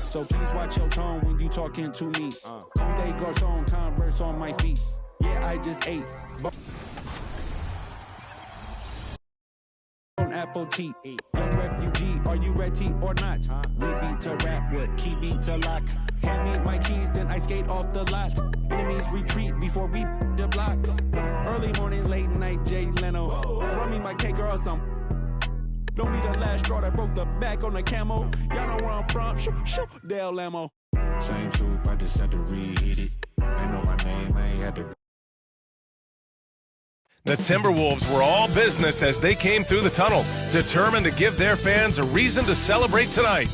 So please watch your tone when you talking to me. Conde Garçon, Converse on my feet. Yeah, I just ate. Apple cheat. Young refugee, are you ready or not? We beat to rap with key beat to lock. Hand me my keys, then I skate off the lot. Enemies retreat before we the block. Early morning, late night, Jay Leno. Run me my cake or some. Don't be the last straw that broke the back on the camel. Y'all know where I'm from. Shoo, Dale Lamo. Same troop, I just had to read it. I know my name, I ain't had to. The Timberwolves were all business as they came through the tunnel, determined to give their fans a reason to celebrate tonight.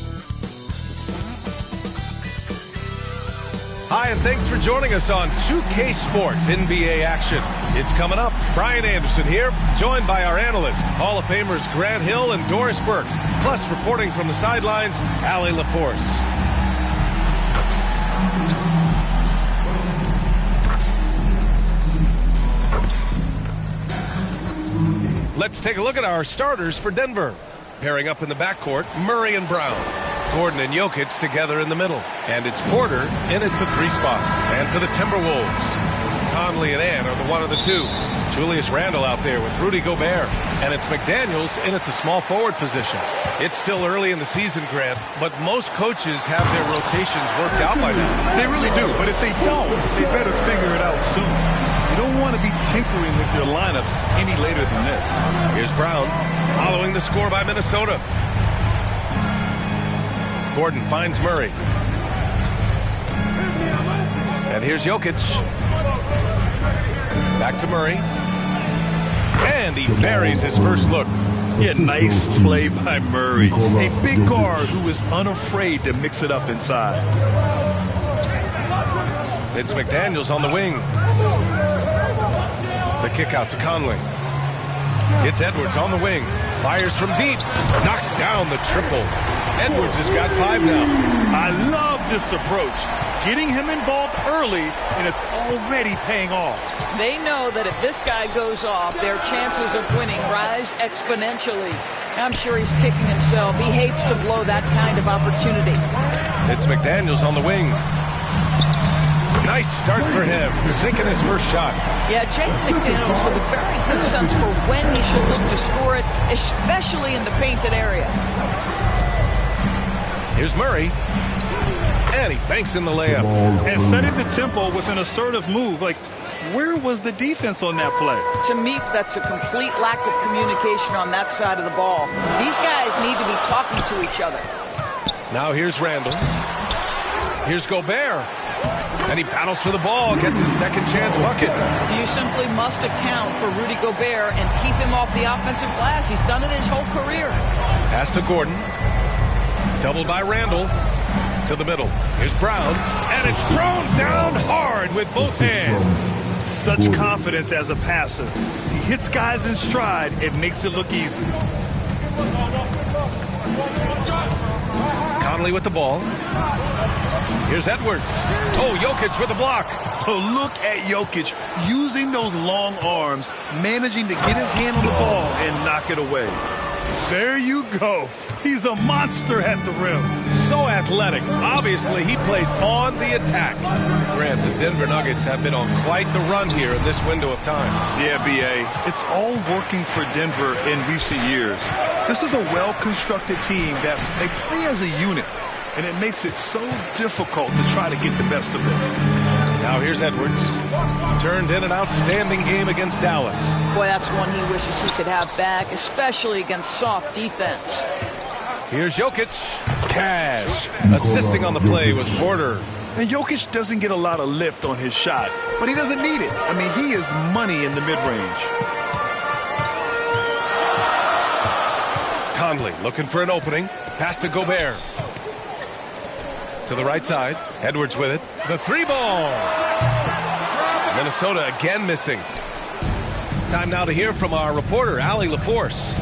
Hi, and thanks for joining us on 2K Sports NBA action. It's coming up. Brian Anderson here, joined by our analysts, Hall of Famers Grant Hill and Doris Burke, plus reporting from the sidelines, Allie LaForce. Let's take a look at our starters for Denver. Pairing up in the backcourt, Murray and Brown. Gordon and Jokic together in the middle. And it's Porter in at the 3 spot. And for the Timberwolves, Conley and Ann are the 1 of the 2. Julius Randle out there with Rudy Gobert. And it's McDaniels in at the small forward position. It's still early in the season, Grant, but most coaches have their rotations worked out by now. They really do, but if they don't, they better figure it out soon. You don't want to be tinkering with your lineups any later than this. Here's Brown following the score by Minnesota. Gordon finds Murray. And here's Jokic. Back to Murray. And he buries his first look. Yeah, nice play by Murray. A big guard who is unafraid to mix it up inside. It's McDaniels on the wing. The kick out to Conley. It's Edwards on the wing. Fires from deep. Knocks down the triple. Edwards has got 5 now. I love this approach. Getting him involved early, and it's already paying off. They know that if this guy goes off, their chances of winning rise exponentially. I'm sure he's kicking himself. He hates to blow that kind of opportunity. It's McDaniels on the wing. Nice start for him, sinking his first shot. Yeah, James McDaniels with a very good sense for when he should look to score it, especially in the painted area. Here's Murray. And he banks in the layup. And setting the tempo with an assertive move. Like, where was the defense on that play? To me, that's a complete lack of communication on that side of the ball. These guys need to be talking to each other. Now here's Randle. Here's Gobert. And he battles for the ball, gets his second chance bucket. You simply must account for Rudy Gobert and keep him off the offensive glass. He's done it his whole career. Pass to Gordon. Doubled by Randle. To the middle. Here's Brown. And it's thrown down hard with both hands. Such confidence as a passer. He hits guys in stride. It makes it look easy. Conley with the ball. Here's Edwards. Oh, Jokic with the block. Oh, look at Jokic using those long arms, managing to get his hand on the ball and knock it away. There you go. He's a monster at the rim. So athletic. Obviously, he plays on the attack. Grant, the Denver Nuggets have been on quite the run here in this window of time. Yeah, B.A. It's all working for Denver in recent years. This is a well-constructed team that they play as a unit, and it makes it so difficult to try to get the best of them. Now here's Edwards. Turned in an outstanding game against Dallas. Boy, that's one he wishes he could have back, especially against soft defense. Here's Jokic. Cash. Assisting on the play was Porter. And Jokic doesn't get a lot of lift on his shot, but he doesn't need it. I mean, he is money in the mid-range. Conley looking for an opening. Pass to Gobert. To the right side. Edwards with it. The 3-ball. Minnesota again missing. Time now to hear from our reporter, Allie LaForce.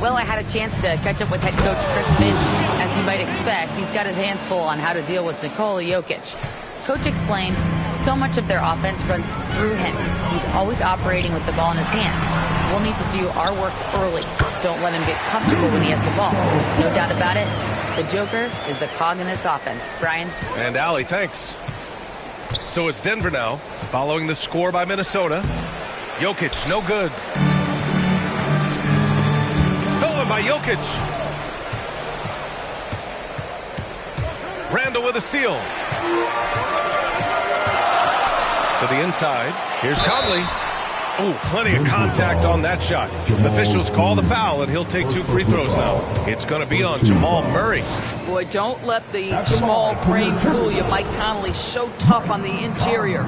Well, I had a chance to catch up with head coach Chris Finch. As you might expect, he's got his hands full on how to deal with Nikola Jokic. Coach explained so much of their offense runs through him. He's always operating with the ball in his hands. We'll need to do our work early to don't let him get comfortable when he has the ball. No doubt about it, the Joker is the cog in this offense. Brian? And Allie, thanks. So it's Denver now, following the score by Minnesota. Jokic, no good. Stolen by Jokic. Randall with a steal. To the inside. Here's Conley. Oh, plenty of contact on that shot. Officials call the foul, and he'll take 2 free throws now. It's going to be on Jamal Murray. Boy, don't let the small frame fool you. Mike Conley's so tough on the interior.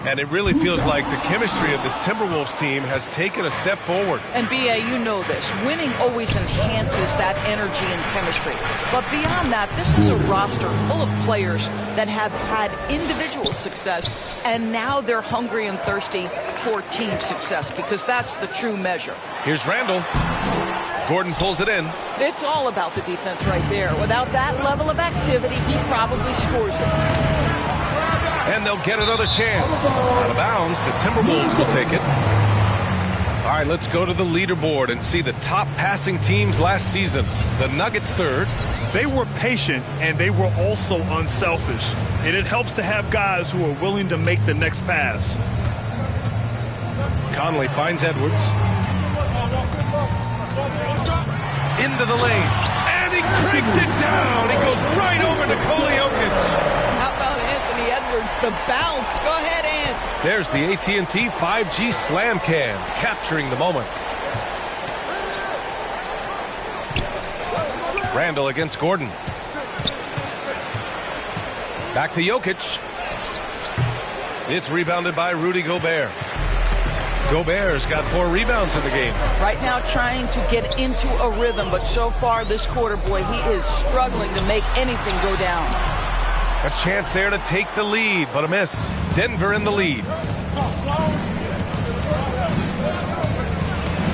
And it really feels like the chemistry of this Timberwolves team has taken a step forward. And B.A., you know this. Winning always enhances that energy and chemistry. But beyond that, this is a roster full of players that have had individual success, and now they're hungry and thirsty for team success, because that's the true measure. Here's Randall. Gordon pulls it in. It's all about the defense right there. Without that level of activity, he probably scores it. And they'll get another chance. Out of bounds, the Timberwolves will take it. All right, let's go to the leaderboard and see the top passing teams last season. The Nuggets third. They were patient, and they were also unselfish. And it helps to have guys who are willing to make the next pass. Conley finds Edwards. Into the lane. And he cranks it down. He goes right over Nikola Jokic. How about Anthony Edwards, the bounce? Go ahead, Ant. There's the AT&T 5G Slam Cam, capturing the moment. Randall against Gordon. Back to Jokic. It's rebounded by Rudy Gobert. Gobert's got 4 rebounds in the game. Right now trying to get into a rhythm, but so far this quarter, boy, he is struggling to make anything go down. A chance there to take the lead, but a miss. Denver in the lead.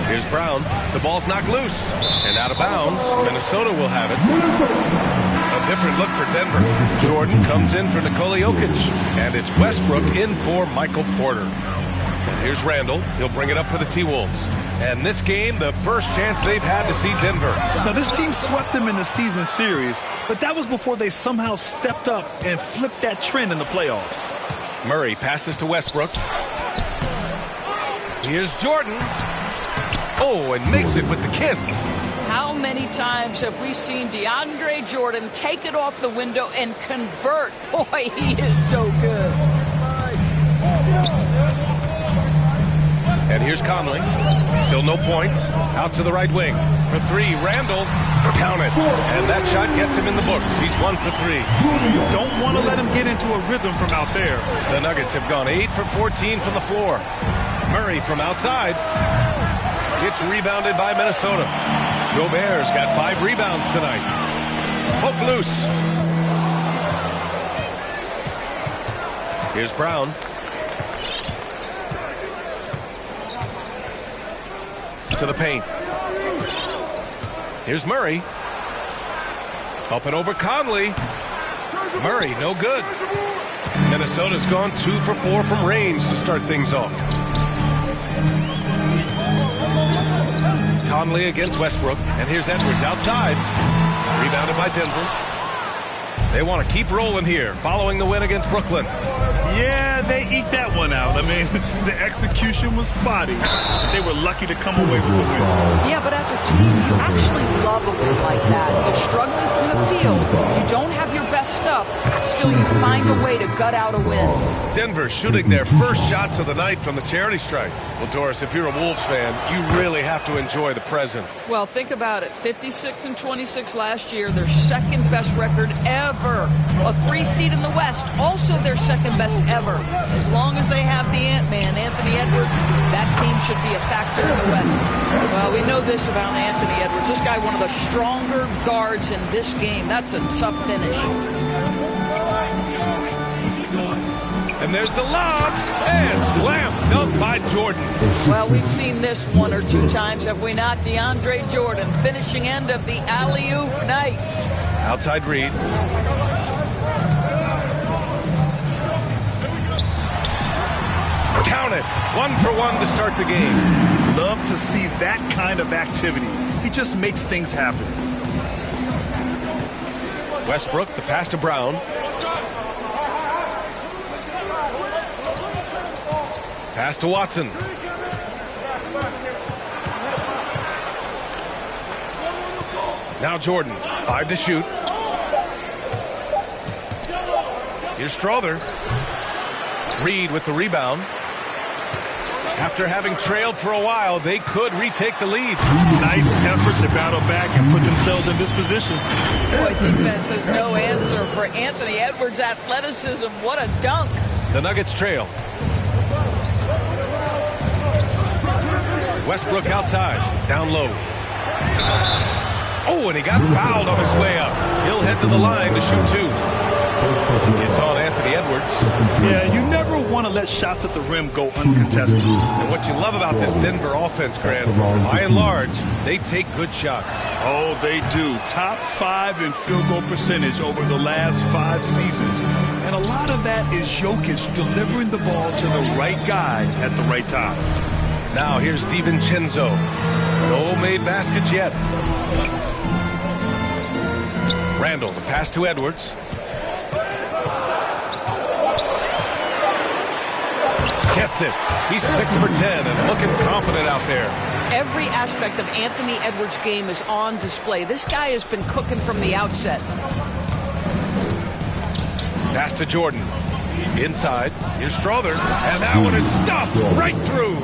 Here's Brown. The ball's knocked loose. And out of bounds. Minnesota will have it. A different look for Denver. Jordan comes in for Nikola Jokic. And it's Westbrook in for Michael Porter. And here's Randall. He'll bring it up for the T-Wolves. And this game, the first chance they've had to see Denver. Now, this team swept them in the season series, but that was before they somehow stepped up and flipped that trend in the playoffs. Murray passes to Westbrook. Here's Jordan. Oh, and makes it with the kiss. How many times have we seen DeAndre Jordan take it off the window and convert? Boy, he is so good. And here's Conley. Still no points. Out to the right wing. For 3, Randall. Count it. And that shot gets him in the books. He's 1 for 3. You don't want to let him get into a rhythm from out there. The Nuggets have gone 8 for 14 from the floor. Murray from outside. It's rebounded by Minnesota. Gobert's got 5 rebounds tonight. Poke loose. Here's Brown. To the paint. Here's Murray. Up and over Conley. Murray, no good. Minnesota's gone 2 for 4 from range to start things off. Conley against Westbrook. And here's Edwards outside. Rebounded by Denver. They want to keep rolling here, following the win against Brooklyn. Yeah, they eke that one out. I mean, the execution was spotty. They were lucky to come away with the win. Yeah, but as a team, you actually love a win like that. You're struggling from the field. You don't have your best stuff. Still, you find a way to gut out a win. Denver shooting their first shots of the night from the charity strike. Well, Doris, if you're a Wolves fan, you really have to enjoy the present. Well, think about it. 56-26 last year, their second best record ever. A 3 seed in the West, also their second best ever. As long as they have the Ant-Man, Anthony Edwards, that team should be a factor in the West. Well, we know this about Anthony Edwards. This guy, one of the stronger guards in this game. That's a tough finish. And there's the lob, and slam dunk by Jordan. Well, we've seen this 1 or 2 times, have we not? DeAndre Jordan, finishing end of the alley-oop. Nice. Outside Reed. Count it. 1 for 1 to start the game. Love to see that kind of activity. He just makes things happen. Westbrook, the pass to Brown. Pass to Watson. Now Jordan, 5 to shoot. Here's Strother. Reed with the rebound. After having trailed for a while, they could retake the lead. Nice effort to battle back and put themselves in this position. Boy, defense has no answer for Anthony Edwards' athleticism. What a dunk. The Nuggets trail. Westbrook outside, down low. Oh, and he got fouled on his way up. He'll head to the line to shoot 2. It's on Anthony Edwards. Yeah, you never want to let shots at the rim go uncontested. And what you love about this Denver offense, Grant, by and large, they take good shots. Oh, they do. Top 5 in field goal percentage over the last 5 seasons. And a lot of that is Jokic delivering the ball to the right guy at the right time. Now here's DiVincenzo. No made baskets yet. Randall, the pass to Edwards. Gets it. He's 6 for 10 and looking confident out there. Every aspect of Anthony Edwards' game is on display. This guy has been cooking from the outset. Pass to Jordan. Inside. Here's Strother. And that one is stuffed right through.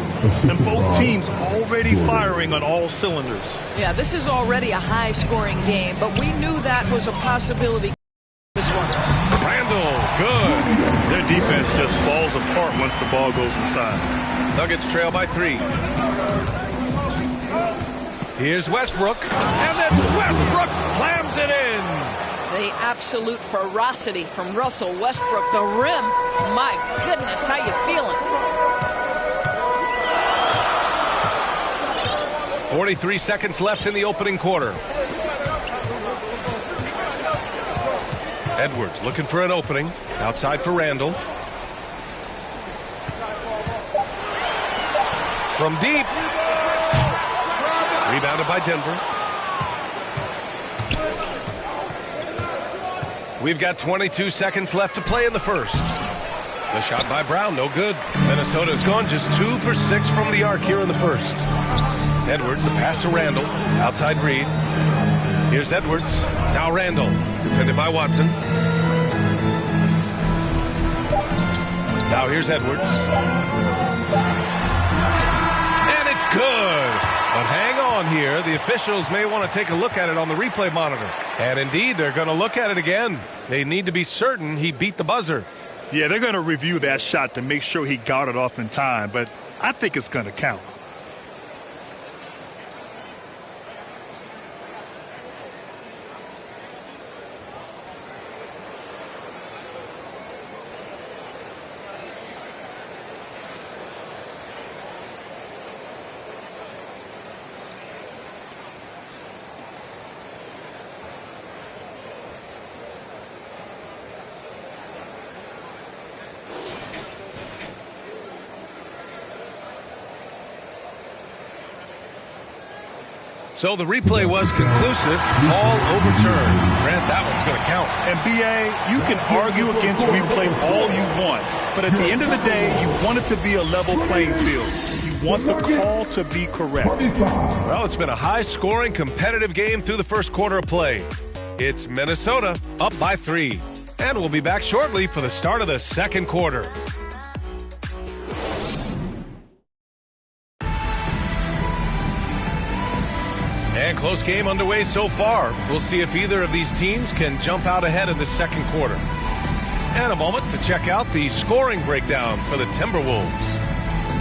And both teams already firing on all cylinders. Yeah, this is already a high-scoring game, but we knew that was a possibility. This one. Randall, good. Their defense just falls apart once the ball goes inside. Nuggets trail by 3. Here's Westbrook. And then Westbrook slams it in. The absolute ferocity from Russell Westbrook. The rim. My goodness, how you feeling? 43 seconds left in the opening quarter. Edwards looking for an opening. Outside for Randall. From deep. Rebounded by Denver. We've got 22 seconds left to play in the first. The shot by Brown, no good. Minnesota's gone just 2 for 6 from the arc here in the first. Edwards, the pass to Randall. Outside Reed. Here's Edwards. Now Randall. Defended by Watson. Now here's Edwards. And it's good. But hang on here. The officials may want to take a look at it on the replay monitor. And indeed, they're going to look at it again. They need to be certain he beat the buzzer. Yeah, they're going to review that shot to make sure he got it off in time, but I think it's going to count. So the replay was conclusive, all overturned. Grant, that one's going to count. And B.A., you can argue against replay all you want, but at the end of the day, you want it to be a level playing field. You want the call to be correct. Well, it's been a high-scoring, competitive game through the first quarter of play. It's Minnesota up by 3. And we'll be back shortly for the start of the second quarter. And close game underway so far. We'll see if either of these teams can jump out ahead in the second quarter. And a moment to check out the scoring breakdown for the Timberwolves.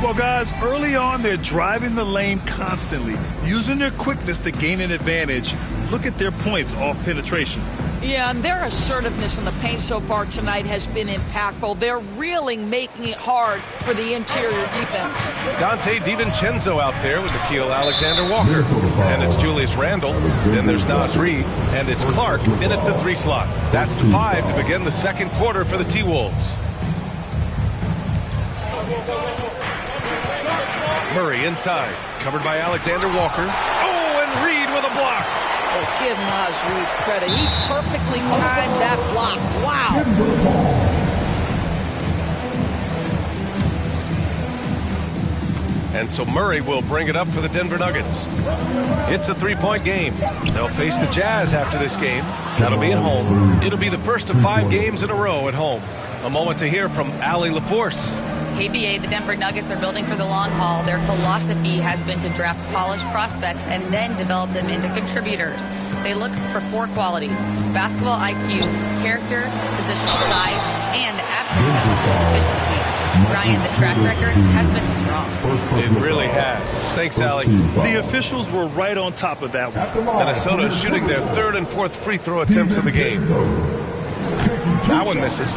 Well, guys, early on, they're driving the lane constantly, using their quickness to gain an advantage. Look at their points off penetration. Yeah, and their assertiveness in the paint so far tonight has been impactful. They're really making it hard for the interior defense. Dante DiVincenzo out there with Nickeil Alexander-Walker. And it's Julius Randle. Then there's Naz Reid. And it's Clark in at the 3 slot. That's the 5 to begin the second quarter for the T-Wolves. Murray inside. Covered by Alexander-Walker. Oh, and Reid with block. Oh, give Naz Reid credit. He perfectly timed that block. Wow. And so Murray will bring it up for the Denver Nuggets. It's a three-point game. They'll face the Jazz after this game. That'll be at home. It'll be the first of 5 games in a row at home. A moment to hear from Allie LaForce. KBA, the Denver Nuggets are building for the long haul. Their philosophy has been to draft polished prospects and then develop them into contributors. They look for 4 qualities: basketball IQ, character, positional size, and the absence of small deficiencies. Ryan, the track record has been strong. It really has. Thanks, Allie. The officials were right on top of that one. Minnesota is shooting their 3rd and 4th free throw attempts of the game. That one misses.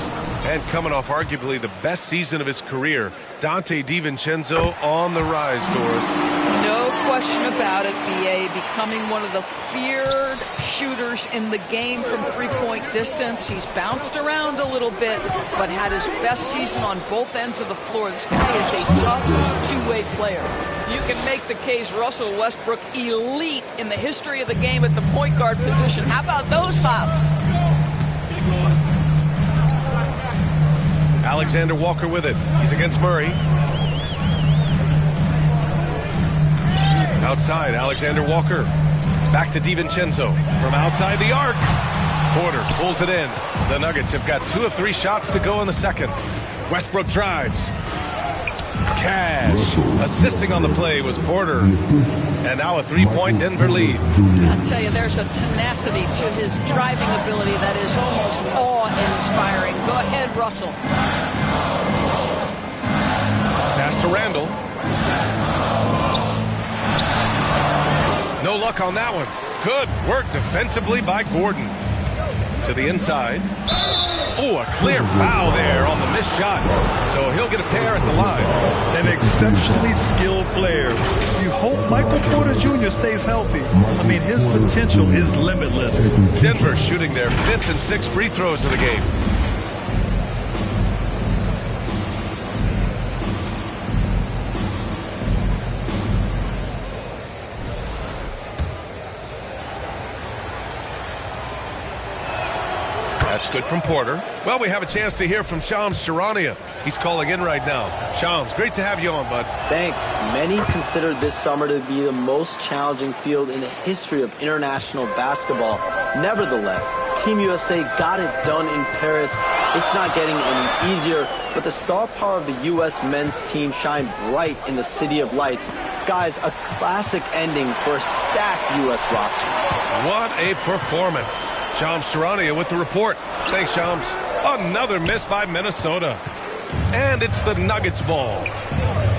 And coming off arguably the best season of his career, Dante DiVincenzo on the rise, Doris. No question about it, B.A. Becoming one of the feared shooters in the game from three-point distance. He's bounced around a little bit, but had his best season on both ends of the floor. This guy is a tough two-way player. You can make the case Russell Westbrook elite in the history of the game at the point guard position. How about those hops? Alexander Walker with it. He's against Murray. Outside, Alexander Walker. Back to DiVincenzo. From outside the arc. Porter pulls it in. The Nuggets have got 2 of 3 shots to go in the second. Westbrook drives. Cash. Assisting on the play was Porter. And now a 3-point Denver lead. I'll tell you, there's a tenacity to his driving ability that is almost awe-inspiring. Go ahead, Russell. Pass to Randall. No luck on that one. Good work defensively by Gordon. To the inside. Oh, a clear foul there on the missed shot. So he'll get a pair at the line. An exceptionally skilled player. You hope Michael Porter Jr. stays healthy. I mean, his potential is limitless. Denver shooting their 5th and 6th free throws of the game. That's good from Porter. Well, we have a chance to hear from Shams Charania. He's calling in right now. Shams, great to have you on, bud. Thanks. Many consider this summer to be the most challenging field in the history of international basketball. Nevertheless, Team USA got it done in Paris. It's not getting any easier, but the star power of the U.S. men's team shined bright in the City of Lights. Guys, a classic ending for a stacked U.S. roster. What a performance. Shams Charania with the report. Thanks, Shams. Another miss by Minnesota. And it's the Nuggets ball.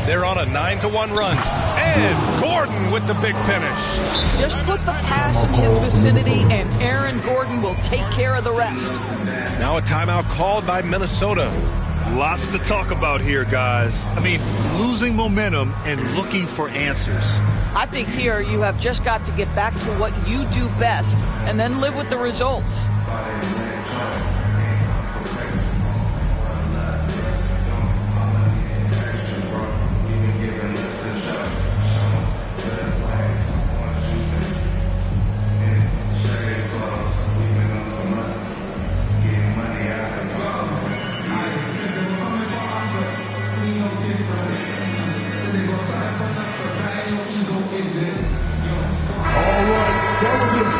They're on a 9-1 run. And Gordon with the big finish. Just put the pass in his vicinity, and Aaron Gordon will take care of the rest. Now a timeout called by Minnesota. Lots to talk about here, guys. I mean, losing momentum and looking for answers. I think here you have just got to get back to what you do best and then live with the results.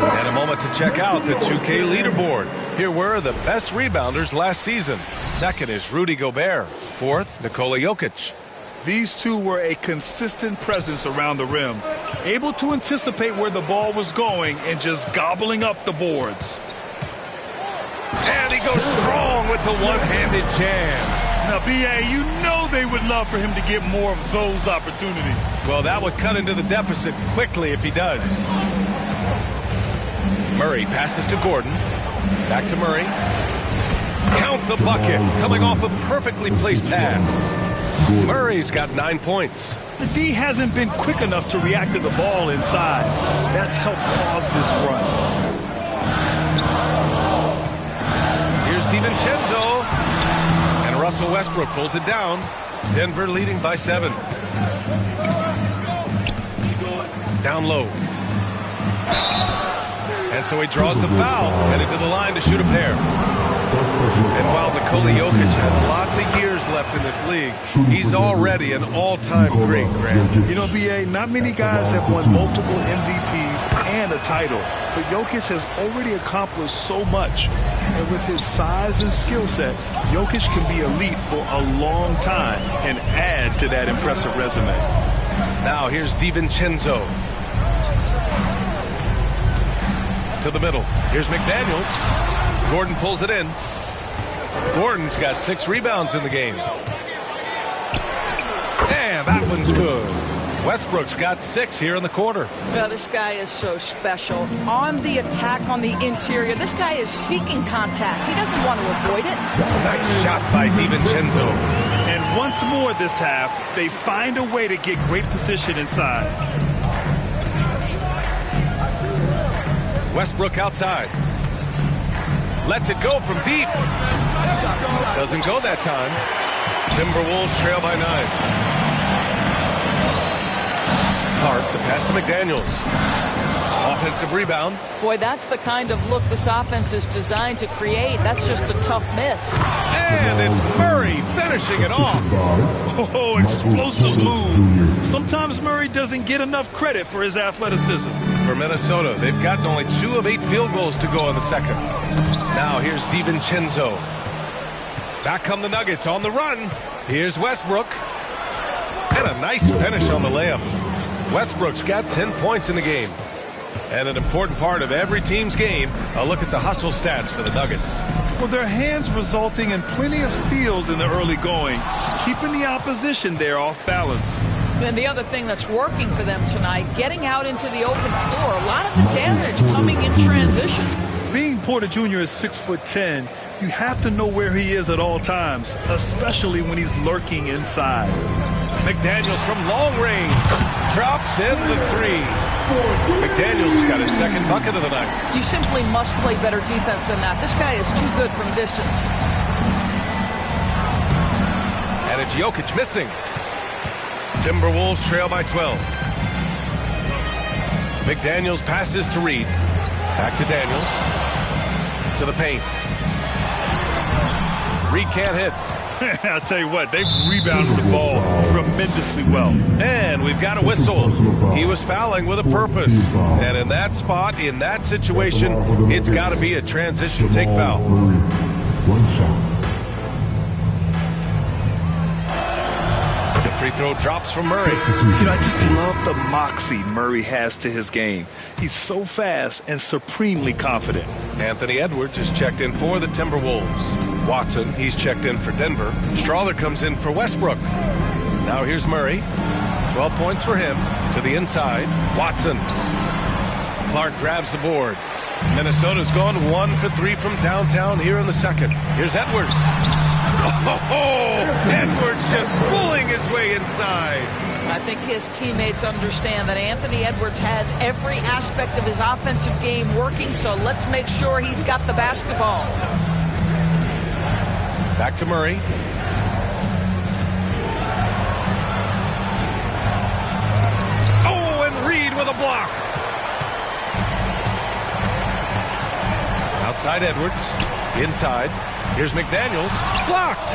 And a moment to check out the 2K leaderboard. Here were the best rebounders last season. Second is Rudy Gobert. Fourth, Nikola Jokic. These two were a consistent presence around the rim, able to anticipate where the ball was going and just gobbling up the boards. And he goes strong with the one-handed jam. Now, B.A., you know they would love for him to get more of those opportunities. Well, that would cut into the deficit quickly if he does. Murray passes to Gordon. Back to Murray. Count the bucket, coming off a perfectly placed pass. Murray's got 9 points. The D hasn't been quick enough to react to the ball inside. That's helped cause this run. Here's DiVincenzo. And Russell Westbrook pulls it down. Denver leading by 7. Down low. And so he draws the foul, headed to the line to shoot a pair. And while Nikola Jokic has lots of years left in this league, he's already an all-time great, Grant. You know, B.A., not many guys have won multiple MVPs and a title, but Jokic has already accomplished so much. And with his size and skill set, Jokic can be elite for a long time and add to that impressive resume. Now here's DiVincenzo. To the middle. Here's McDaniels. Gordon pulls it in. Gordon's got 6 rebounds in the game. And that one's good. Westbrook's got 6 here in the quarter. Well, this guy is so special. On the attack on the interior, this guy is seeking contact. He doesn't want to avoid it. Nice shot by DiVincenzo. And once more this half, they find a way to get great position inside. Westbrook outside. Lets it go from deep. Doesn't go that time. Timberwolves trail by 9. Hart, the pass to McDaniels. Offensive rebound. Boy, that's the kind of look this offense is designed to create. That's just a tough miss. And it's Murray finishing it off. Oh, explosive move. Sometimes Murray doesn't get enough credit for his athleticism. For Minnesota, they've gotten only 2 of 8 field goals to go in the second. Now here's DiVincenzo. Back come the Nuggets on the run. Here's Westbrook. And a nice finish on the layup. Westbrook's got 10 points in the game. And an important part of every team's game, a look at the hustle stats for the Nuggets. Well, their hands resulting in plenty of steals in the early going, keeping the opposition there off balance. And the other thing that's working for them tonight, getting out into the open floor. A lot of the damage coming in transition. Being Porter Jr. is 6'10", you have to know where he is at all times, especially when he's lurking inside. McDaniels from long range drops in the 3. McDaniels got his second bucket of the night. You simply must play better defense than that. This guy is too good from distance. And it's Jokic missing. Timberwolves trail by 12. McDaniels passes to Reed. Back to Daniels. To the paint. Reed can't hit. I'll tell you what, they've rebounded the ball tremendously well. And we've got a whistle. He was fouling with a purpose. And in that spot, in that situation, it's got to be a transition take foul. The free throw drops from Murray. You know, I just love the moxie Murray has to his game. He's so fast and supremely confident. Anthony Edwards is checked in for the Timberwolves. Watson, he's checked in for Denver. Strawther comes in for Westbrook. Now here's Murray. 12 points for him. To the inside. Watson. Clark grabs the board. Minnesota's gone 1 for 3 from downtown here in the second. Here's Edwards. Oh, Edwards just pulling his way inside. I think his teammates understand that Anthony Edwards has every aspect of his offensive game working, so let's make sure he's got the basketball. Back to Murray. Oh, and Reed with a block. Outside Edwards. Inside. Here's McDaniels. Blocked.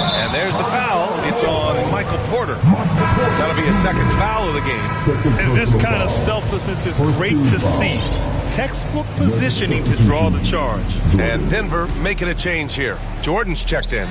And there's the foul. It's on Michael Porter. That'll be a second foul of the game. And this kind of selflessness is great to see. Textbook positioning to draw the charge. And Denver making a change here. Jordan's checked in.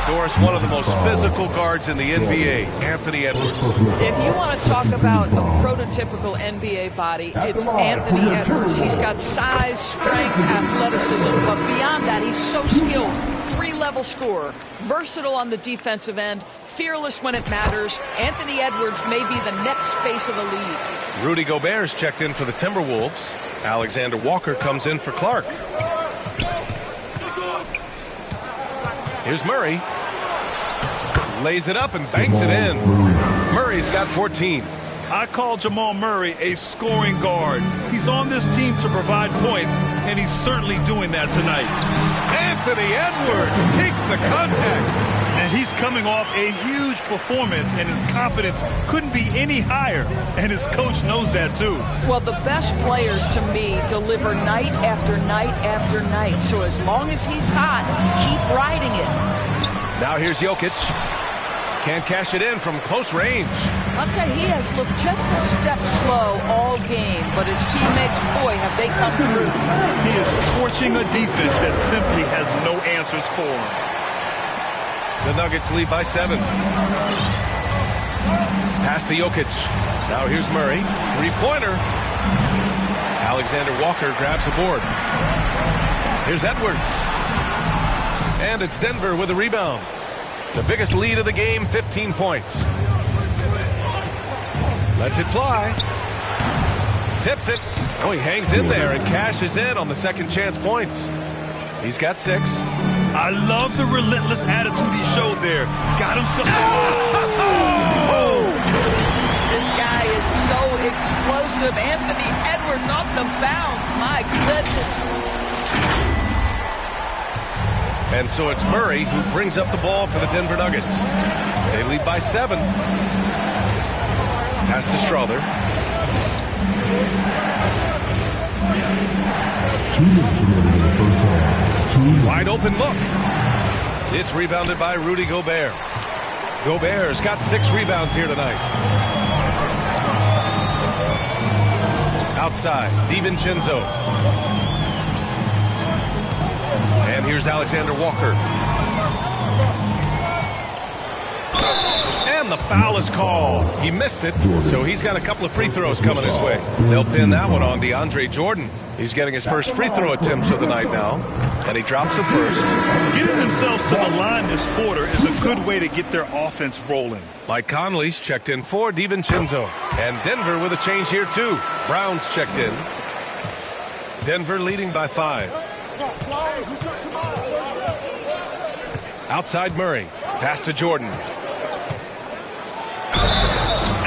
Doris, one of the most physical guards in the NBA, Anthony Edwards. If you want to talk about a prototypical NBA body, it's Anthony Edwards. He's got size, strength, athleticism, but beyond that, he's so skilled. 3-level scorer, versatile on the defensive end, fearless when it matters. Anthony Edwards may be the next face of the league. Rudy Gobert's checked in for the Timberwolves. Alexander Walker comes in for Clark. Here's Murray. Lays it up and banks it in. Murray's got 14. I call Jamal Murray a scoring guard. He's on this team to provide points, and he's certainly doing that tonight. Anthony Edwards takes the contact. And And he's coming off a huge performance, and his confidence couldn't be any higher. And his coach knows that, too. Well, the best players, to me, deliver night after night after night. So as long as he's hot, keep riding it. Now here's Jokic. Can't cash it in from close range. I'll tell you, he has looked just a step slow all game, but his teammates, boy, have they come through. He is torching a defense that simply has no answers for him. The Nuggets lead by 7. Pass to Jokic. Now here's Murray. Three-pointer. Alexander Walker grabs a board. Here's Edwards. And it's Denver with a rebound. The biggest lead of the game, 15 points. Lets it fly. Tips it. Oh, he hangs in there and cashes in on the second chance points. He's got 6. I love the relentless attitude he showed there. Got himself. Oh! This guy is so explosive. Anthony Edwards off the bounce. My goodness. And so it's Murray who brings up the ball for the Denver Nuggets. They lead by 7. Pass to Strother. Wide open look. It's rebounded by Rudy Gobert. Gobert's got 6 rebounds here tonight. Outside, DiVincenzo. And here's Alexander Walker. And the foul is called. He missed it, so he's got a couple of free throws coming his way. They'll pin that one on DeAndre Jordan. He's getting his first free throw attempts of the night now, and he drops the first. Getting themselves to the line this quarter is a good way to get their offense rolling. Mike Conley's checked in for DiVincenzo. And Denver with a change here, too. Brown's checked in. Denver leading by 5. Outside Murray. Pass to Jordan.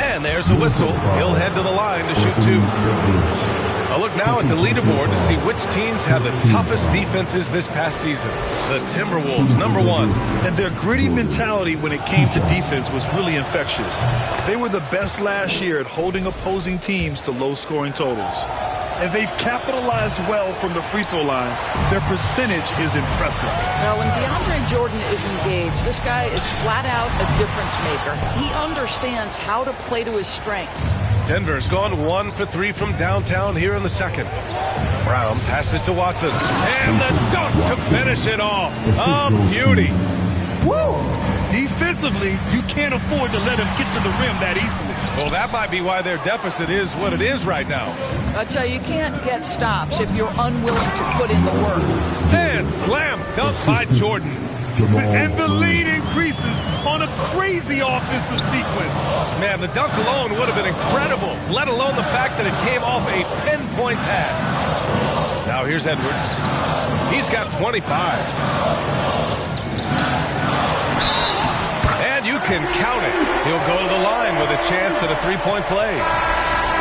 And there's a whistle. He'll head to the line to shoot 2. A look now at the leaderboard to see which teams have the toughest defenses this past season. The Timberwolves, number 1. And their gritty mentality when it came to defense was really infectious. They were the best last year at holding opposing teams to low-scoring totals. And they've capitalized well from the free throw line. Their percentage is impressive. Now, when DeAndre Jordan is engaged, this guy is flat out a difference maker. He understands how to play to his strengths. Denver's gone 1 for 3 from downtown here in the second. Brown passes to Watson. And the dunk to finish it off. A beauty. Woo! Defensively, you can't afford to let him get to the rim that easily. Well, that might be why their deficit is what it is right now. I tell you, you can't get stops if you're unwilling to put in the work. And slam dunk by Jordan. And the lead increases on a crazy offensive sequence. Man, the dunk alone would have been incredible, let alone the fact that it came off a pinpoint pass. Now here's Edwards. He's got 25. And you can count it. He'll go to the line with a chance at a three-point play.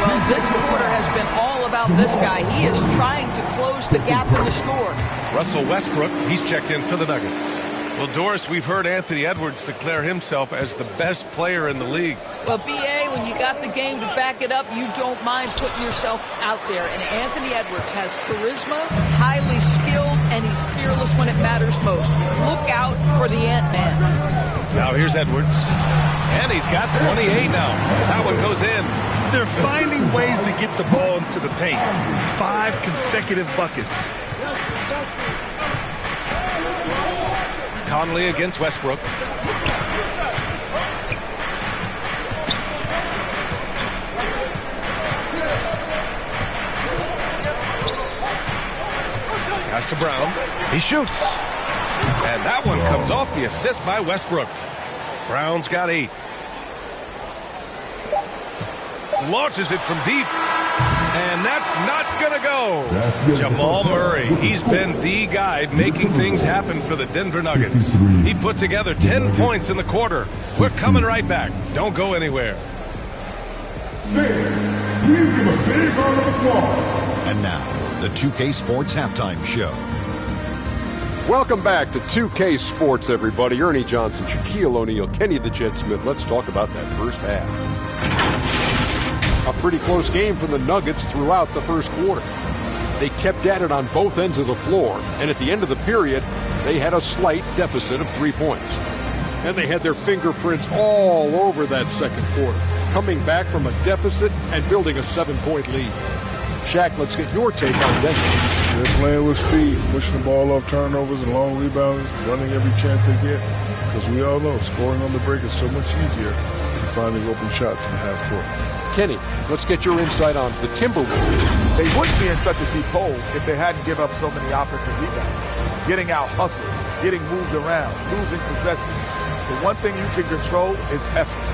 Well, this quarter has been all about this guy. He is trying to close the gap in the score. Russell Westbrook, he's checked in for the Nuggets. Well, Doris, we've heard Anthony Edwards declare himself as the best player in the league. Well, B.A., when you got the game to back it up, you don't mind putting yourself out there. And Anthony Edwards has charisma, highly skilled, and he's fearless when it matters most. Look out for the Ant-Man. Now here's Edwards. And he's got 28 now. That one goes in. They're finding ways to get the ball into the paint. 5 consecutive buckets. Conley against Westbrook. Pass to Brown. He shoots. And that one comes off the assist by Westbrook. Brown's got 8. Launches it from deep. And that's not going to go. Jamal Murray, he's been the guy making things happen for the Denver Nuggets. He put together 10 points in the quarter. We're coming right back. Don't go anywhere. And now, the 2K Sports Halftime Show. Welcome back to 2K Sports, everybody. Ernie Johnson, Shaquille O'Neal, Kenny the Jet Smith. Let's talk about that first half. A pretty close game for the Nuggets throughout the first quarter. They kept at it on both ends of the floor, and at the end of the period, they had a slight deficit of 3 points. And they had their fingerprints all over that second quarter, coming back from a deficit and building a 7-point lead. Shaq, let's get your take on Denver. They're playing with speed, pushing the ball off turnovers and long rebounds, running every chance they get. Because we all know scoring on the break is so much easier than finding open shots in the half court. Kenny, let's get your insight on the Timberwolves. They wouldn't be in such a deep hole if they hadn't given up so many offensive rebounds. Getting out hustled, getting moved around, losing possession. The one thing you can control is effort.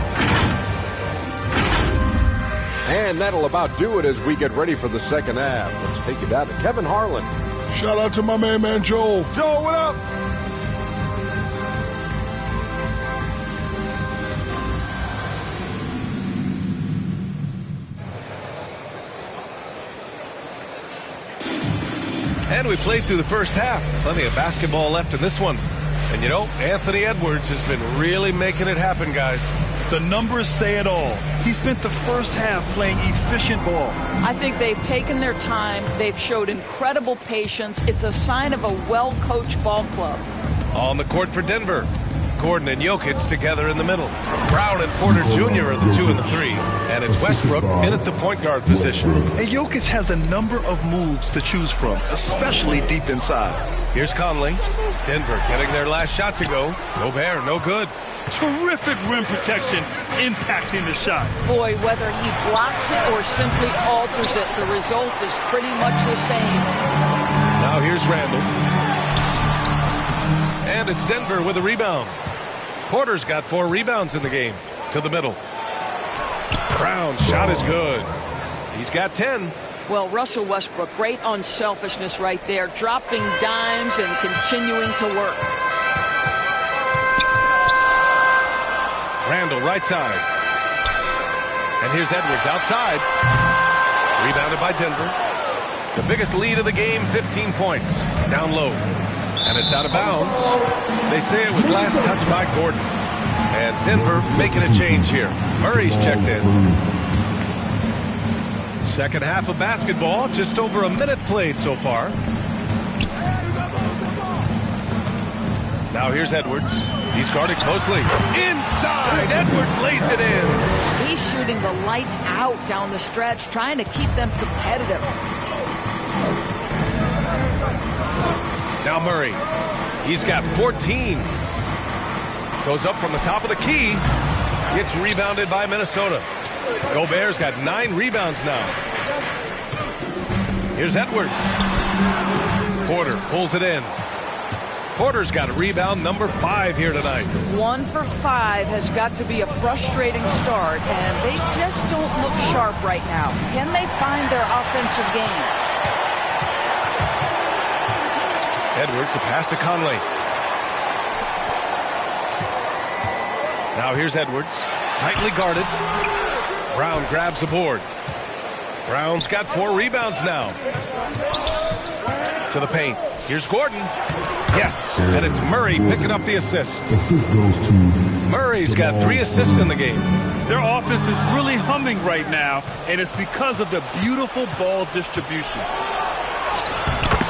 And that'll about do it as we get ready for the second half. Let's take it down to Kevin Harlan. Shout out to my man Joel. Joel, what up? And we played through the first half. Plenty of basketball left in this one. And you know, Anthony Edwards has been really making it happen, guys. The numbers say it all. He spent the first half playing efficient ball. I think they've taken their time. They've showed incredible patience. It's a sign of a well-coached ball club. On the court for Denver, Gordon and Jokic together in the middle. Brown and Porter Jr. are the 2 and the 3. And it's Westbrook in at the point guard position. And Jokic has a number of moves to choose from, especially deep inside. Here's Conley. Denver getting their last shot to go. Gobert, no good. Terrific rim protection, impacting the shot. Boy, whether he blocks it or simply alters it, the result is pretty much the same. Now here's Randall. And it's Denver with a rebound. Porter's got 4 rebounds in the game. To the middle. Brown's shot is good. He's got 10. Well, Russell Westbrook, great unselfishness right there, dropping dimes and continuing to work. Randall right side. And here's Edwards outside. Rebounded by Denver. The biggest lead of the game, 15 points. Down low. And it's out of bounds. They say it was last touched by Gordon. And Denver making a change here. Murray's checked in. Second half of basketball, just over a minute played so far. Now here's Edwards. He's guarded closely. Inside, Edwards lays it in. He's shooting the lights out down the stretch, trying to keep them competitive. Now Murray. He's got 14. Goes up from the top of the key. Gets rebounded by Minnesota. Gobert's got 9 rebounds now. Here's Edwards. Porter pulls it in. Porter's got a rebound number 5 here tonight. 1 for 5 has got to be a frustrating start, and they just don't look sharp right now. Can they find their offensive game? Edwards, a pass to Conley. Now here's Edwards, tightly guarded. Brown grabs the board. Brown's got 4 rebounds now. To the paint. Here's Gordon. Yes, and it's Murray picking up the assist. Murray's got 3 assists in the game. Their offense is really humming right now, and it's because of the beautiful ball distribution.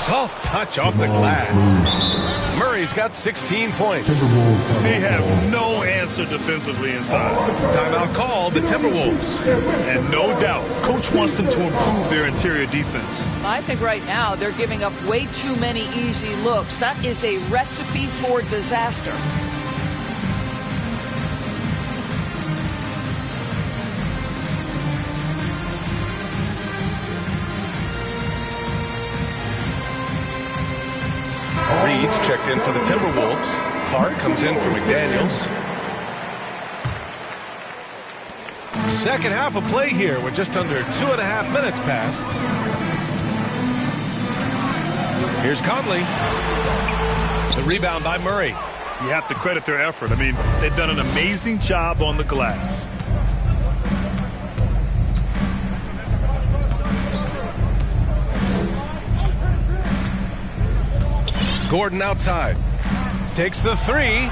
Soft touch off the glass. Murray's got 16 points. They have no answer defensively inside. Timeout called the Timberwolves. And no doubt, coach wants them to improve their interior defense. I think right now they're giving up way too many easy looks. That is a recipe for disaster. Reed's checked in for the Timberwolves. Clark comes in for McDaniels. Second half of play here with just under 2.5 minutes passed. Here's Conley. The rebound by Murray. You have to credit their effort. I mean, they've done an amazing job on the glass. Gordon outside. Takes the three.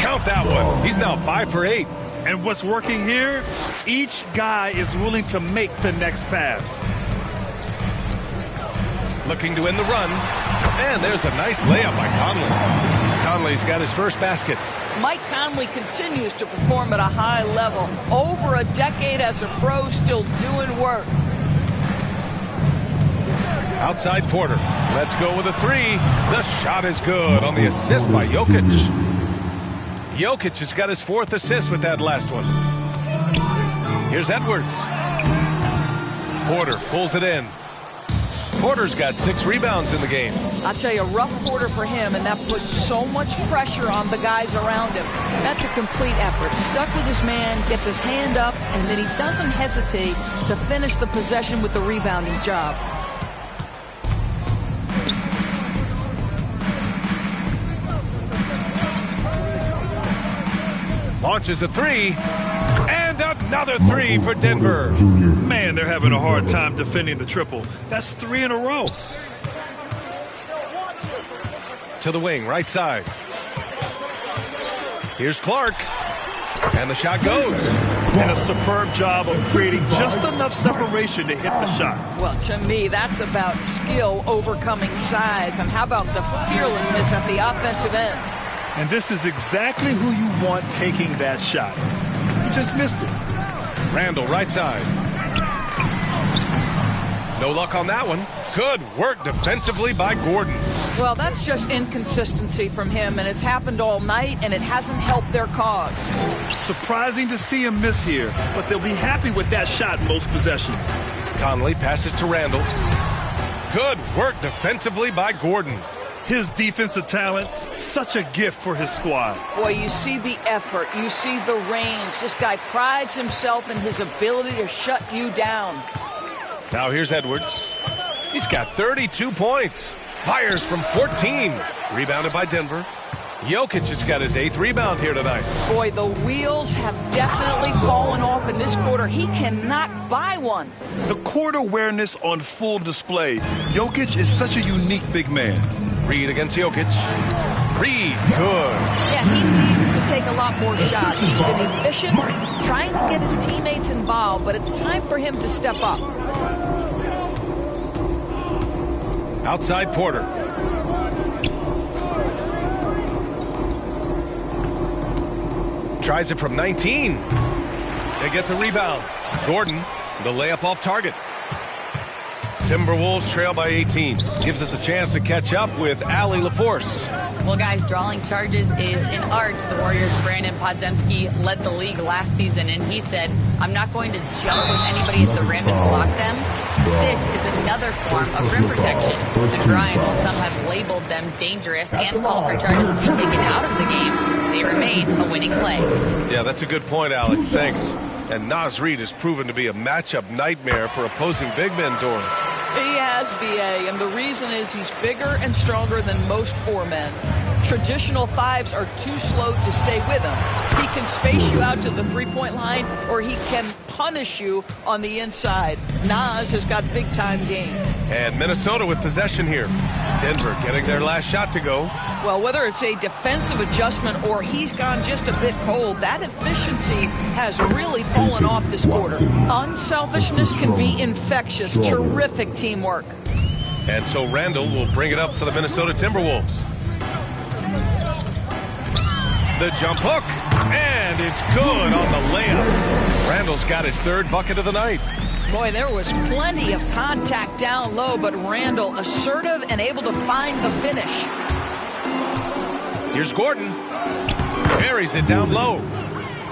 Count that one. He's now 5 for 8. And what's working here? Each guy is willing to make the next pass. Looking to end the run. And there's a nice layup by Conley. Conley's got his first basket. Mike Conley continues to perform at a high level. Over a decade as a pro, still doing work. Outside Porter. Let's go with a three. The shot is good on the assist by Jokic. Jokic has got his 4th assist with that last one. Here's Edwards. Porter pulls it in. Porter's got 6 rebounds in the game. I'll tell you, a rough quarter for him, and that puts so much pressure on the guys around him. That's a complete effort. Stuck with his man, gets his hand up, and then he doesn't hesitate to finish the possession with the rebounding job. Launches a three. And another three for Denver. Man, they're having a hard time defending the triple. That's 3 in a row. To the wing, right side. Here's Clark. And the shot goes. And a superb job of creating just enough separation to hit the shot. Well, to me, that's about skill overcoming size. And how about the fearlessness at the offensive end? And this is exactly who you want taking that shot. You just missed it. Randall, right side. No luck on that one. Good work defensively by Gordon. Well, that's just inconsistency from him, and it's happened all night, and it hasn't helped their cause. Surprising to see him miss here, but they'll be happy with that shot most possessions. Conley passes to Randall. Good work defensively by Gordon. His defensive talent, such a gift for his squad. Boy, you see the effort. You see the range. This guy prides himself in his ability to shut you down. Now here's Edwards. He's got 32 points. Fires from 14. Rebounded by Denver. Jokic has got his 8th rebound here tonight. Boy, the wheels have definitely fallen off in this quarter. He cannot buy one. The court awareness on full display. Jokic is such a unique big man. Reed against Jokic. Reed, good. Yeah, he needs to take a lot more shots. He's been efficient, trying to get his teammates involved, but it's time for him to step up. Outside Porter. Tries it from 19. They get the rebound. Gordon, the layup off target. Timberwolves trail by 18. Gives us a chance to catch up with Allie LaForce. Well, guys, drawing charges is an art. The Warriors' Brandon Podziemski led the league last season, and he said, I'm not going to jump with anybody at the rim and block them. This is another form of rim protection. The Grind, while some have labeled them dangerous and called for charges to be taken out of the game, they remain a winning play. Yeah, that's a good point, Allie. Thanks. And Naz Reid has proven to be a matchup nightmare for opposing big men, Doris. He has, B.A., and the reason is he's bigger and stronger than most 4 men. Traditional 5s are too slow to stay with him. He can space you out to the three-point line, or he can punish you on the inside. Naz has got big-time game. And Minnesota with possession here. Denver getting their last shot to go. Well, whether it's a defensive adjustment or he's gone just a bit cold, that efficiency has really fallen off this quarter. Unselfishness can be infectious. Terrific teamwork. And so Randall will bring it up for the Minnesota Timberwolves. The jump hook, and it's good on the layup. Randall's got his 3rd bucket of the night. Boy, there was plenty of contact down low, but Randall assertive and able to find the finish. Here's Gordon. Buries it down low.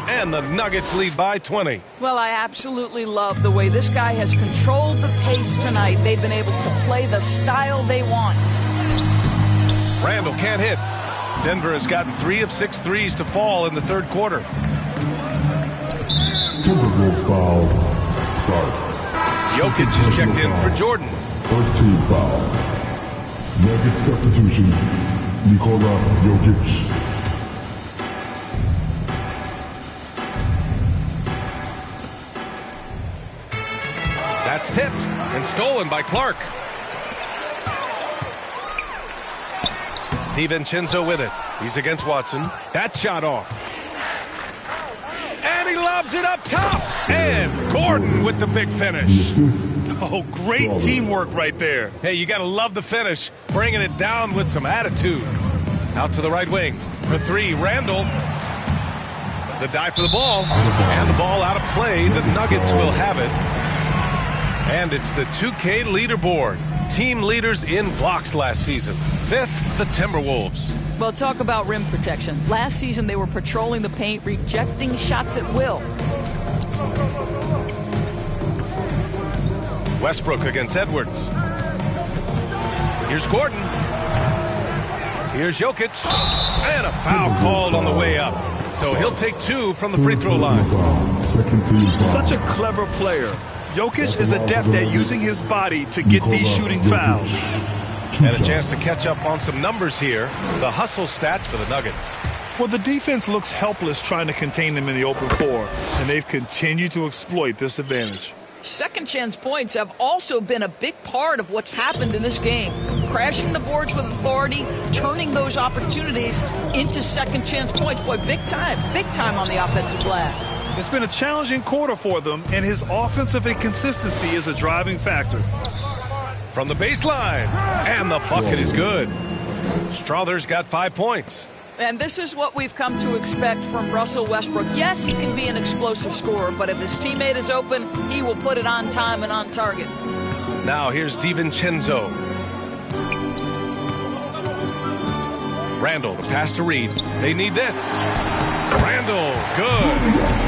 And the Nuggets lead by 20. Well, I absolutely love the way this guy has controlled the pace tonight. They've been able to play the style they want. Randall can't hit. Denver has gotten 3 of 6 threes to fall in the 3rd quarter. Timberwolves foul. Start. Jokic is checked in for Jordan. First team foul. Nuggets substitution. Nikola Jokic. That's tipped and stolen by Clark. DiVincenzo with it. He's against Watson. That shot off. And he lobs it up top. And Gordon with the big finish. Oh, great teamwork right there. Hey, you got to love the finish. Bringing it down with some attitude. Out to the right wing. For three, Randall. The dive for the ball. And the ball out of play. The Nuggets will have it. And it's the 2K leaderboard. Team leaders in blocks last season. Fifth, the Timberwolves. Well, talk about rim protection. Last season, they were patrolling the paint, rejecting shots at will. Westbrook against Edwards. Here's Gordon. Here's Jokic. And a foul called on the way up. So he'll take two from the free throw line. Such a clever player. Jokic is adept at using his body to get these shooting fouls. And a chance to catch up on some numbers here. The hustle stats for the Nuggets. Well, the defense looks helpless trying to contain them in the open floor, and they've continued to exploit this advantage. Second chance points have also been a big part of what's happened in this game. Crashing the boards with authority, turning those opportunities into second chance points. Boy, big time on the offensive glass. It's been a challenging quarter for them, and his offensive inconsistency is a driving factor. From the baseline, and the bucket is good. Strother's got 5 points. And this is what we've come to expect from Russell Westbrook. Yes, he can be an explosive scorer, but if his teammate is open, he will put it on time and on target. Now here's DiVincenzo. Randall, the pass to Reed. They need this. Randall, good.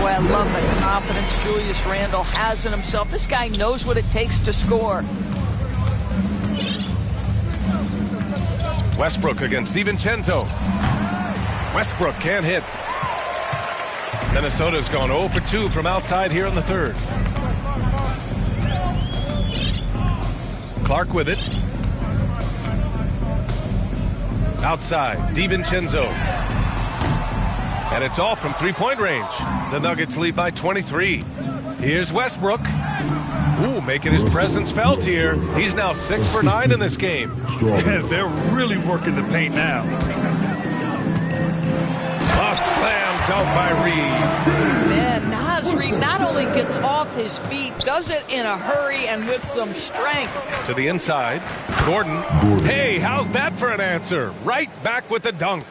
Boy, I love the confidence Julius Randall has in himself. This guy knows what it takes to score. Westbrook against DiVincenzo. Westbrook can't hit. Minnesota's gone 0 for 2 from outside here in the third. Clark with it. Outside, DiVincenzo. And it's all from three-point range. The Nuggets lead by 23. Here's Westbrook. Ooh, making his presence felt here. He's now 6 for 9 in this game. They're really working the paint now. A slam dunk by Reed. Man, Naz Reed not only gets off his feet, does it in a hurry and with some strength. To the inside, Gordon. Hey, how's that for an answer? Right back with the dunk.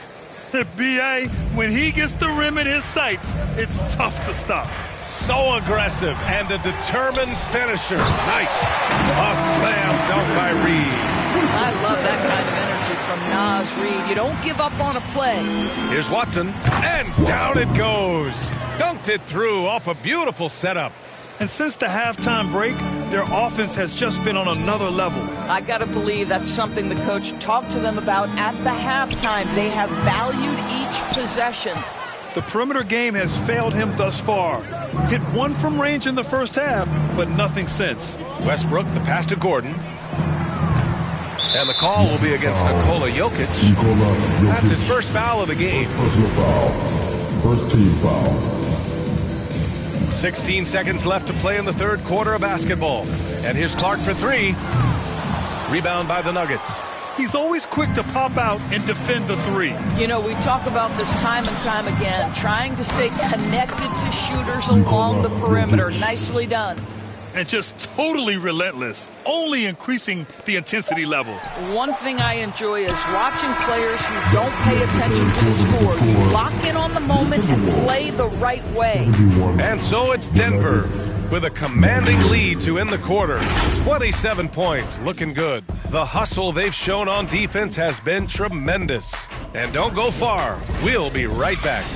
B.A., when he gets the rim in his sights, it's tough to stop. So aggressive and a determined finisher. Nice. A slam dunk by Reed. I love that kind of energy from Naz Reed. You don't give up on a play. Here's Watson, and down it goes. Dunked it through off a beautiful setup. And since the halftime break, their offense has just been on another level. I got to believe that's something the coach talked to them about at the halftime. They have valued each possession. The perimeter game has failed him thus far. Hit one from range in the first half, but nothing since. Westbrook, the pass to Gordon. And the call will be against Nikola Jokic. That's his first foul of the game. First team foul. 16 seconds left to play in the third quarter of basketball. And here's Clark for three. Rebound by the Nuggets. He's always quick to pop out and defend the three. You know, we talk about this time and time again, trying to stay connected to shooters along the perimeter. Nicely done. And just totally relentless, only increasing the intensity level. One thing I enjoy is watching players who don't pay attention to the score. You lock in on the moment and play the right way. And so it's Denver with a commanding lead to end the quarter. 27 points, looking good. The hustle they've shown on defense has been tremendous. And don't go far. We'll be right back.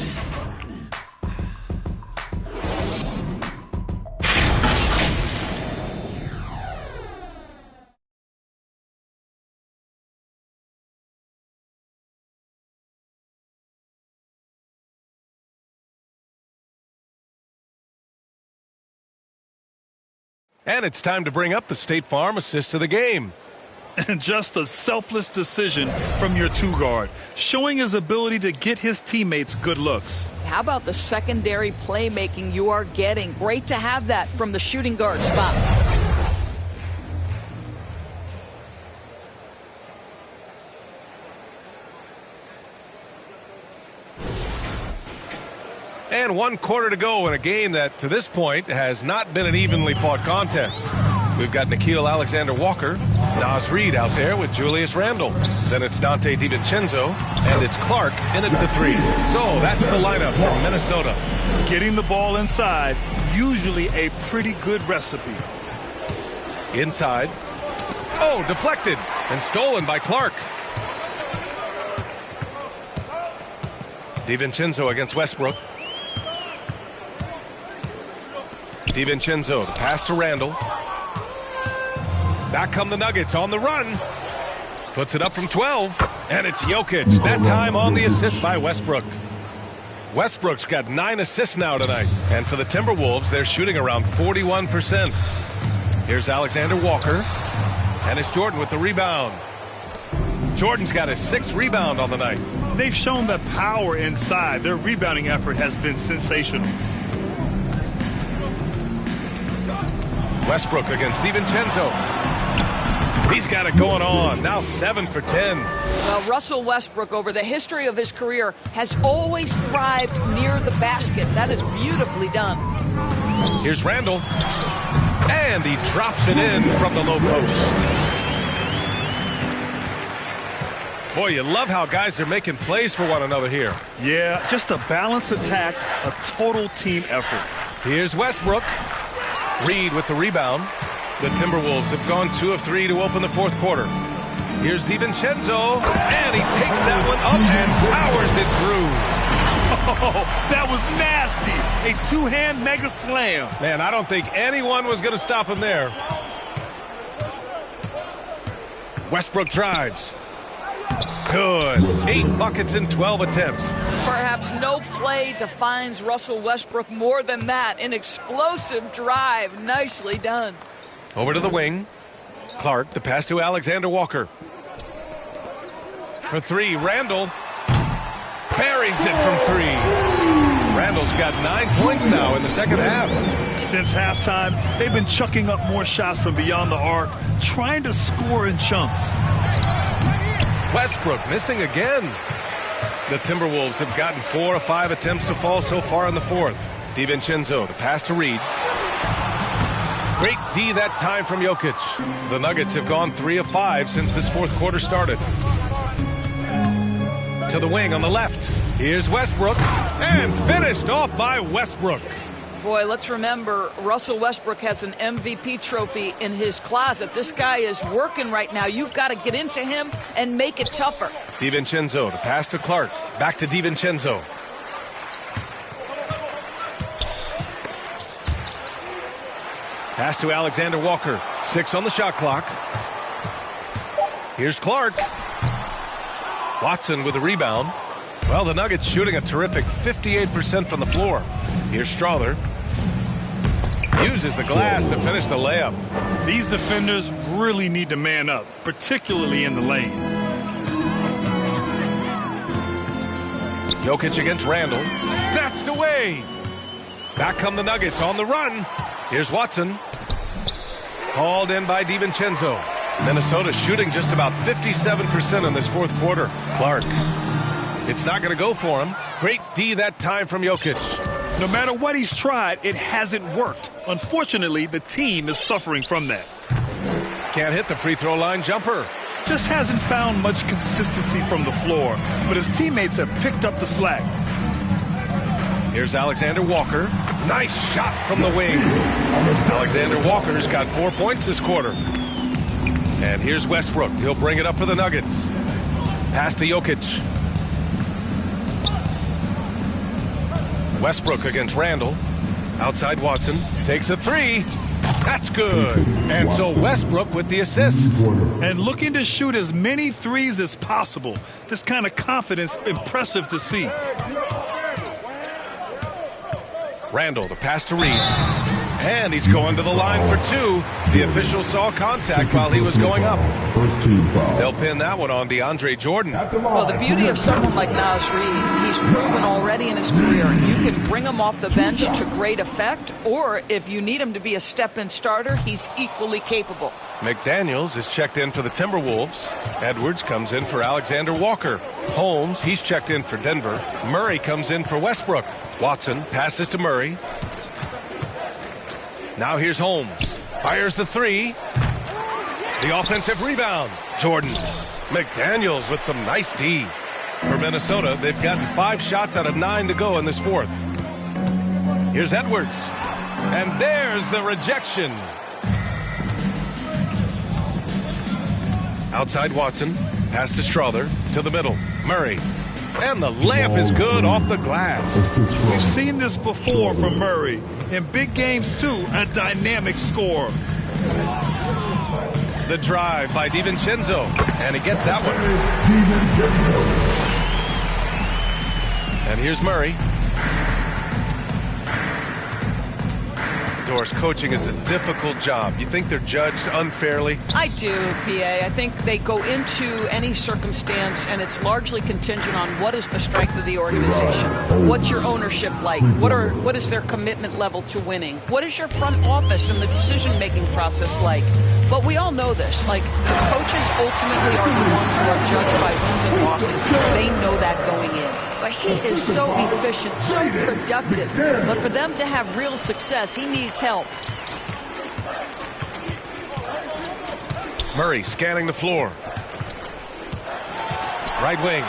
And it's time to bring up the State Farm assist of the game. And just a selfless decision from your two-guard, showing his ability to get his teammates good looks. How about the secondary playmaking you are getting? Great to have that from the shooting guard spot. And 1 quarter to go in a game that, to this point, has not been an evenly fought contest. We've got Nickeil Alexander-Walker, Naz Reid out there with Julius Randle. Then it's Dante DiVincenzo, and it's Clark in at the 3. So that's the lineup from Minnesota. Getting the ball inside, usually a pretty good recipe. Inside. Oh, deflected and stolen by Clark. DiVincenzo against Westbrook. DiVincenzo, the pass to Randle. Back come the Nuggets on the run. Puts it up from 12, and it's Jokic. That time on the assist by Westbrook. Westbrook's got 9 assists now tonight. And for the Timberwolves, they're shooting around 41%. Here's Alexander Walker. And it's Jordan with the rebound. Jordan's got his 6th rebound on the night. They've shown the power inside. Their rebounding effort has been sensational. Westbrook against DiVincenzo. He's got it going on. Now 7 for 10. Well, Russell Westbrook, over the history of his career, has always thrived near the basket. That is beautifully done. Here's Randle. And he drops it in from the low post. Boy, you love how guys are making plays for one another here. Yeah, just a balanced attack, a total team effort. Here's Westbrook. Reid with the rebound. The Timberwolves have gone 2 of 3 to open the 4th quarter. Here's DiVincenzo, and he takes that one up and powers it through. Oh, that was nasty. A 2-hand mega slam. Man, I don't think anyone was going to stop him there. Westbrook drives. Good. 8 buckets in 12 attempts. Perhaps no play defines Russell Westbrook more than that. An explosive drive. Nicely done. Over to the wing. Clark, the pass to Alexander Walker. For 3, Randle buries it from 3. Randle's got 9 points now in the second half. Since halftime, they've been chucking up more shots from beyond the arc, trying to score in chunks. Westbrook missing again. The Timberwolves have gotten 4 of 5 attempts to fall so far in the 4th. DiVincenzo, the pass to Reid. Great D that time from Jokic. The Nuggets have gone 3 of 5 since this 4th quarter started. To the wing on the left. Here's Westbrook. And finished off by Westbrook. Boy, let's remember, Russell Westbrook has an MVP trophy in his closet. This guy is working right now. You've got to get into him and make it tougher. DiVincenzo, the pass to Clark. Back to DiVincenzo. Pass to Alexander Walker. 6 on the shot clock. Here's Clark. Watson with the rebound. Well, the Nuggets shooting a terrific 58% from the floor. Here's Strother. Uses the glass to finish the layup. These defenders really need to man up, particularly in the lane. Jokic against Randle. Snatched away. Back come the Nuggets on the run. Here's Watson. Hauled in by DiVincenzo. Minnesota shooting just about 57% in this 4th quarter. Clark. It's not going to go for him. Great D that time from Jokic. No matter what he's tried, it hasn't worked. Unfortunately, the team is suffering from that. Can't hit the free throw line jumper. Just hasn't found much consistency from the floor, but his teammates have picked up the slack. Here's Alexander Walker. Nice shot from the wing. Alexander Walker's got 4 points this quarter. And here's Westbrook. He'll bring it up for the Nuggets. Pass to Jokic. Westbrook against Randle. Outside Watson. Takes a 3. That's good. And so Westbrook with the assist. And looking to shoot as many threes as possible. This kind of confidence, impressive to see. Randle, the pass to Reid. And he's going to the line for 2. The official saw contact while he was going up. First team foul. They'll pin that one on DeAndre Jordan. Well, the beauty of someone like Naz Reid, he's proven already in his career. You can bring him off the bench to great effect, or if you need him to be a step-in starter, he's equally capable. McDaniels is checked in for the Timberwolves. Edwards comes in for Alexander Walker. Holmes, he's checked in for Denver. Murray comes in for Westbrook. Watson passes to Murray. Now here's Holmes. Fires the three. The offensive rebound. Jordan. McDaniels with some nice D. For Minnesota, they've gotten 5 shots out of 9 to go in this fourth. Here's Edwards. And there's the rejection. Outside Watson. Pass to Strother. To the middle. Murray. And the layup is good off the glass. We've seen this before from Murray. In big games, too, a dynamic scorer. The drive by DiVincenzo. And he gets that one. And here's Murray. Doris, coaching is a difficult job. You think they're judged unfairly? I do, PA. I think they go into any circumstance, and it's largely contingent on what is the strength of the organization. What's your ownership like? What is their commitment level to winning? What is your front office and the decision-making process like? But we all know this. Like, the coaches ultimately are the ones who are judged by wins and losses. They know that going in. But he is so efficient, so productive. But for them to have real success, he needs help. Murray scanning the floor. Right wing.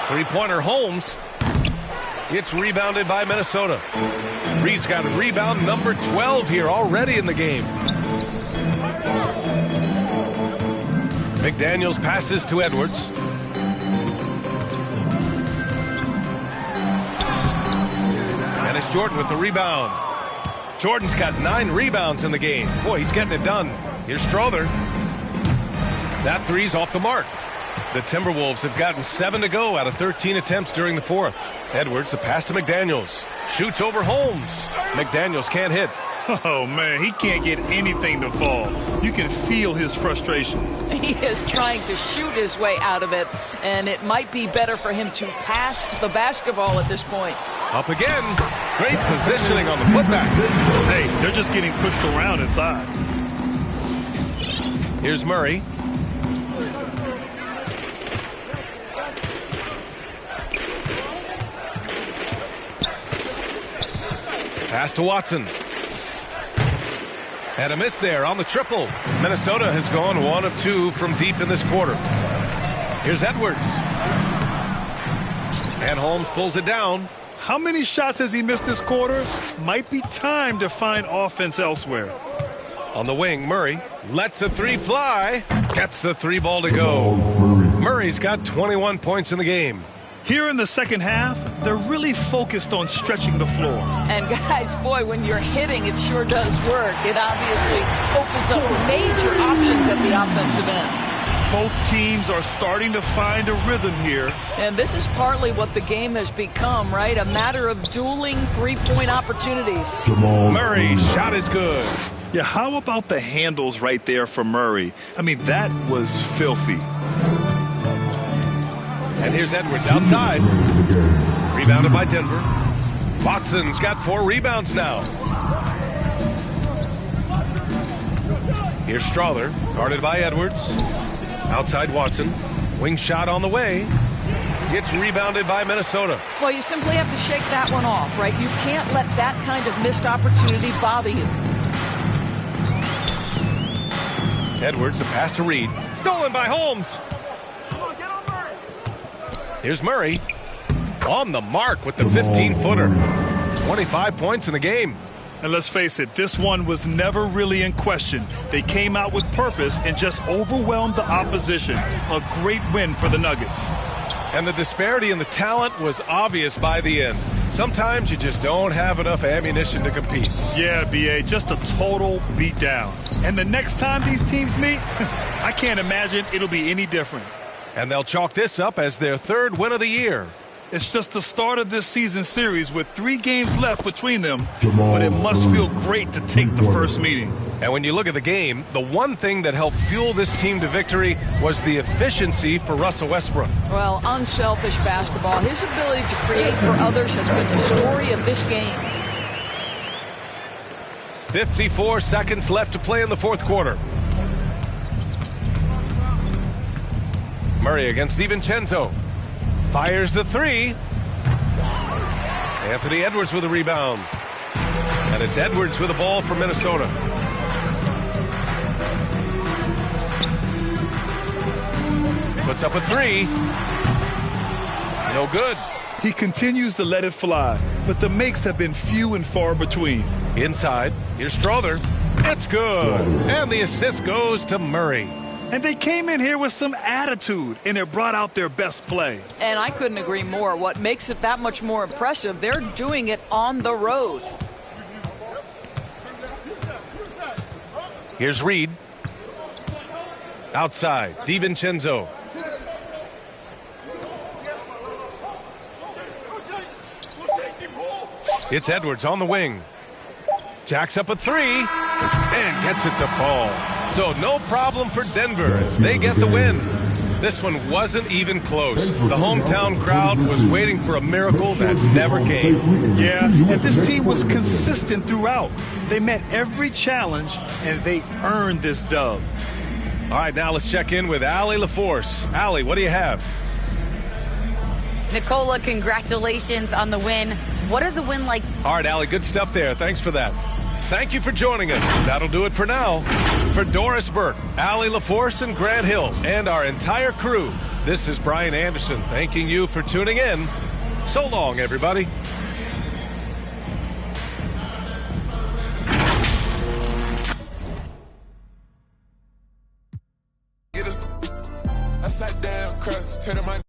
Three-pointer Holmes. It's rebounded by Minnesota. Reed's got rebound number 12 here already in the game. McDaniels passes to Edwards. And it's Jordan with the rebound. Jordan's got 9 rebounds in the game. Boy, he's getting it done. Here's Strother. That three's off the mark. The Timberwolves have gotten 7 to go out of 13 attempts during the fourth. Edwards, the pass to McDaniels. Shoots over Holmes. McDaniels can't hit. Oh, man, he can't get anything to fall. You can feel his frustration. He is trying to shoot his way out of it, and it might be better for him to pass the basketball at this point. Up again. Great positioning on the putback. Hey, they're just getting pushed around inside. Here's Murray. Pass to Watson. And a miss there on the triple. Minnesota has gone 1 of 2 from deep in this quarter. Here's Edwards. And Holmes pulls it down. How many shots has he missed this quarter? Might be time to find offense elsewhere. On the wing, Murray lets the three fly. Gets the 3 ball to go. Murray's got 21 points in the game. Here in the second half, they're really focused on stretching the floor. And guys, boy, when you're hitting, it sure does work. It obviously opens up major options at the offensive end. Both teams are starting to find a rhythm here. And this is partly what the game has become, right? A matter of dueling three-point opportunities. Murray's shot is good. Yeah, how about the handles right there for Murray? I mean, that was filthy. And here's Edwards outside. Rebounded by Denver. Watson's got 4 rebounds now. Here's Strother, guarded by Edwards. Outside Watson. Wing shot on the way. Gets rebounded by Minnesota. Well, you simply have to shake that one off, right? You can't let that kind of missed opportunity bother you. Edwards, the pass to Reed. Stolen by Holmes. Here's Murray. On the mark with the 15-footer. 25 points in the game. And let's face it, this one was never really in question. They came out with purpose and just overwhelmed the opposition. A great win for the Nuggets. And the disparity in the talent was obvious by the end. Sometimes you just don't have enough ammunition to compete. Yeah, B.A., just a total beatdown. And the next time these teams meet, I can't imagine it'll be any different. And they'll chalk this up as their 3rd win of the year. It's just the start of this season series with 3 games left between them, but it must feel great to take the first meeting. And when you look at the game, the one thing that helped fuel this team to victory was the efficiency for Russell Westbrook. Well, unselfish basketball. His ability to create for others has been the story of this game. 54 seconds left to play in the fourth quarter. Murray against DiVincenzo. Fires the 3. Anthony Edwards with a rebound. And it's Edwards with a ball for Minnesota. Puts up a three. No good. He continues to let it fly, but the makes have been few and far between. Inside, here's Strother. It's good. And the assist goes to Murray. And they came in here with some attitude, and it brought out their best play. And I couldn't agree more. What makes it that much more impressive, they're doing it on the road. Here's Reed. Outside, DiVincenzo. It's Edwards on the wing. Jacks up a three and gets it to fall. So no problem for Denver as they get the win. This one wasn't even close. The hometown crowd was waiting for a miracle that never came. Yeah, and this team was consistent throughout. They met every challenge, and they earned this dub. All right, now let's check in with Allie LaForce. Allie, what do you have? Nicola, congratulations on the win. What is a win like? All right, Allie, good stuff there. Thanks for that. Thank you for joining us. That'll do it for now. For Doris Burke, Allie LaForce, and Grant Hill, and our entire crew, this is Brian Anderson thanking you for tuning in. So long, everybody. I sat down, crust, turn my